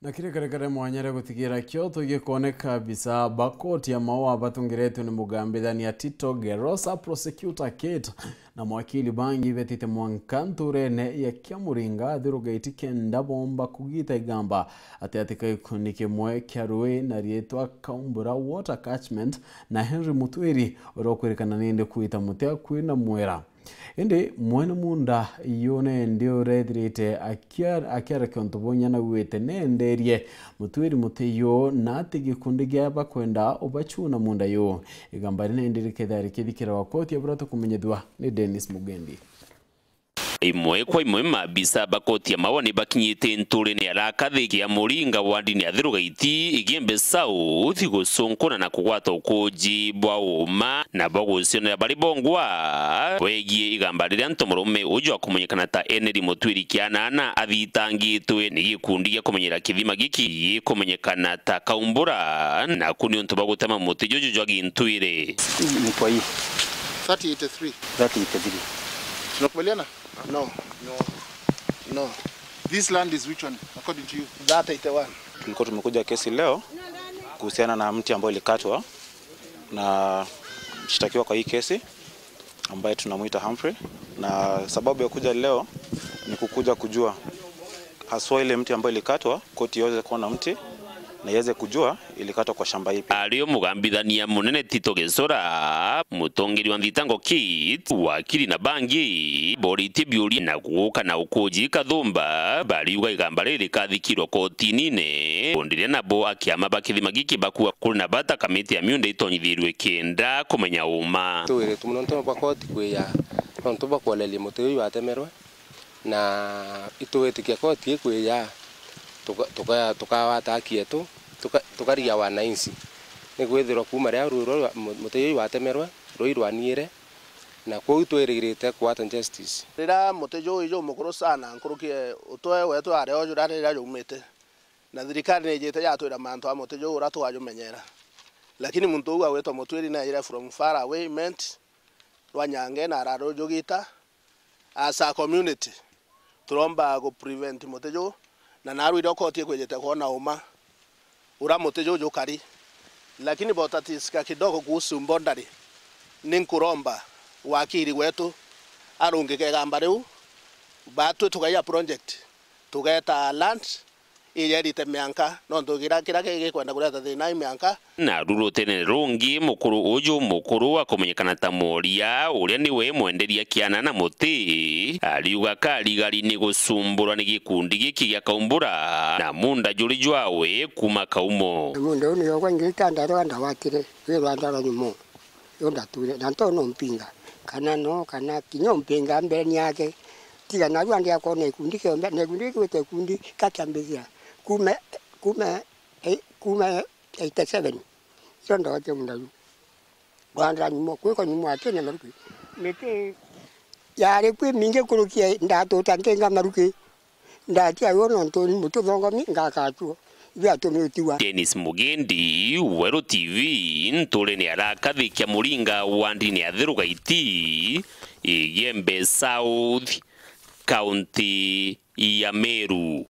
Na kire mwanyere gutigira kyo tugikuoneka bisa bakoti ya MAUA batungiretu ni mugambithania Tito Gerosa prosecutor Kate na mwakili bangi betite mwankanture ne ya KIMWE ATHIRU GAITI ndabomba kugita Igamba ateatika GIKUNDI KIMWE kya RUUJI na rietwa Kaumbura water catchment na Henry Mutwiri urokwerekana ninde kuita mutea kwina mwera. Indi mwene munda yone NDWAA thirite akiara kiontobonya na wete ne nderie Mutwiri muteyo nati GIKUNDI gyaba kwenda obachuna munda yo Igamba ne ndirikethari kithikira wa koti aburato kumenyethwa ni Dennis Mugendi. Imwe kwa imwe MAABICA bakoti ya MAUA ni bakinyite NTURA ni arakathi ya muringa wandi ni ATHIRU GAITI Igembe South gusonkona na kugwata ukoji bwa uma na bagusio bari bongwa wegie Igamba riri antomurume ujo akumenyekana ta Henry Mutwiri kianana athitangitwe ni GIKUNDI ya kumenyera kithima giki kumenyekana ta Kaumbura na kuni ntu bagutema muti jojo jwa GINTURE ni kwa hii 3083 tunakubaliana. No. This land is which one according to you? That 81. Tulikuwa tumekuja kesi leo kuhusiana na mti ambao ilikatwa na mshtakiwa kwa hii kesi ambaye tunamuita Humphrey, na sababu ya kuja leo ni kukuja kujua haswa ile mti ambao ilikatwa koti iweze kuona mti na iweze kujua ilikatwa kwa shamba ipi. Aliyo mugambithania munene Tito Gesora mutongeri wa thitango Kit wakili na bangi boriti biuri na guka na ukoji kathumba bariuga Igamba riri kathikirwo kotini ne ondire nabo akiama bakithima giki bakua kuri na bata kamiti ya miunde itonyithirwe kenda kumenya uma Tuwire tumunonto bakoti kweya nonto bakwaleli muteyo watemerwe na ituwetikia koti kweya tukawata kietu tukaria wananchi ni gwithirwo kuma ria ruro muteyo watemerwe roirwa NTEERE na kwa twirigirite kwata justice rira muteyo ijo mukuru sana nkurukie utwe wetu are ojo rira yumite na thirikari ni jete yatwira mantu a muteyo ura twajumenyera lakini muntu uwa wetu Mutwiri na ira from far away meant rwanyange na rarojo gita as a community turomba go prevent muteyo na naru iro koti kwejete kuona uma ura muteyo jokari lakini botatisika kidogo kuhusu mbondari ninkuromba wakiri wetu arungike Igamba riu batu tukaya project tugeta land iyerite mianka nondo kira kwenda kureta thina mianka na rurutene rungi mukuru uju mukuru akumenyekana ta Moria uria niwe mwenderia kiana na muti aliuga karigari ni gusumbura ni GIKUNDI giki gya Kaumbura na munda juri jwawe kuma KAUMO munda uni yogwangita ndarwanda watire we rwanda nyumo yonda ture na ntono mpinga kana kinyo mpinga mbele yake tiga na rwanda yako ne GIKUNDI kembe ne GIKUNDI kwete GIKUNDI katambezia kuma 87 sonda wate mundayu rwanda nyumo kweko nyumo atene maruki mete yare kwe minge kurukia ndato tantenga maruki ndati ayono ntoni muto vongo minga katuo Dennis Mugendi, Weru TV, NTURA ni arakathikia muringa wandi ni ATHIRU GAITI Igembe South County ya Meru.